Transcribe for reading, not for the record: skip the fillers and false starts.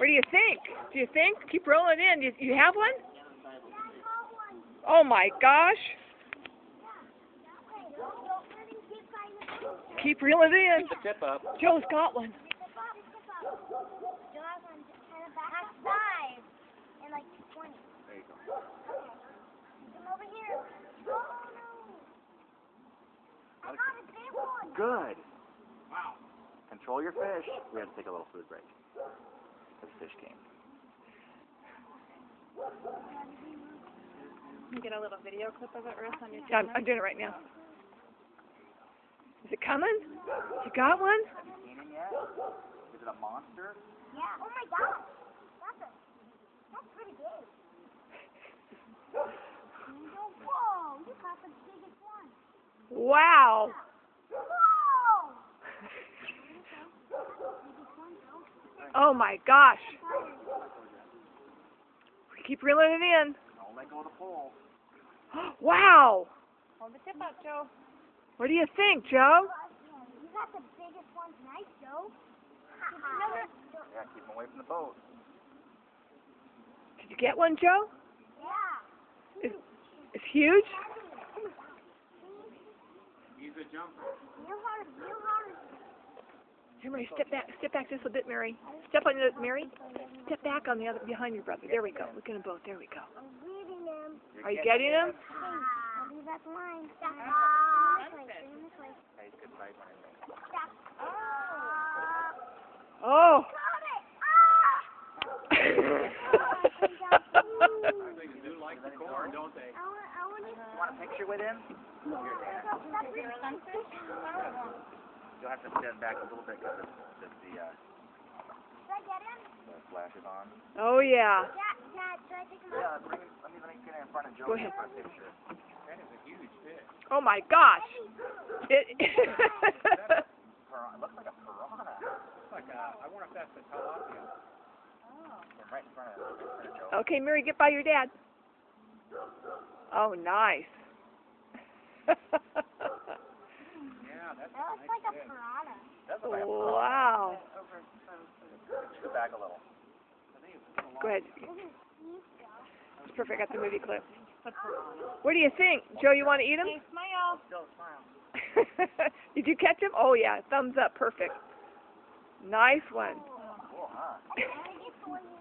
What do you think? Do you think? Keep rolling in. You have one? Oh my gosh. Keep reeling in. Keep the tip up. Joe's got one. And like 20. There you go. Come over here. Oh no. I got a big one. Good. Wow. Control your fish. We have to take a little food break. The fish came. Can you get a little video clip of it, Ruth, on your Yeah, channel? I'm doing it right now. Is it coming? You got one? Have you seen him yet? Is it a monster? Yeah. Oh my gosh. That's pretty big. Whoa, you caught the biggest one. Wow. Whoa! Oh my gosh. Keep reeling it in. Don't let go of the pole. Wow. Hold the tip up, Joe. What do you think, Joe? You got the biggest one tonight, Joe. Yeah, keep him away from the boat. Did you get one, Joe? Yeah. It's huge? He's a jumper. Real hard, real hard. Here, Mary, step back just a bit, Mary. Step on the, Mary. Step back on the other, behind your brother. There we go. Look at them both. There we go. I'm reading them. Are you getting them? I'll leave that line. This way, this way. Hey, he's a good size one, I think. Oh. Got it! Do like the corn, don't they? I want to... Want a picture with him? That's Your sunfish? You'll have to stand back a little bit because the Should I get him? flash is on. Oh, yeah. Dad, should I take him Yeah, out? let me get in front of Joe Go ahead. for a picture. That is a huge fish. Oh, my gosh. It Looks like a piranha. It's like I wonder if that's a tilapia. Right in front of Joe. Okay, Mary, get by your dad. Oh, nice. Yeah, that's That a looks nice like a fish. piranha. That's like a piranha. Wow. Scoot back a little. Go ahead. This is Steve, Joe. It's perfect. I got the movie clip. What do you think? Joe, you want to eat them? Hey, smile. Joe, smile. Did you catch him? Oh, yeah. Thumbs up. Perfect. Nice one. Cool, huh? I get the one you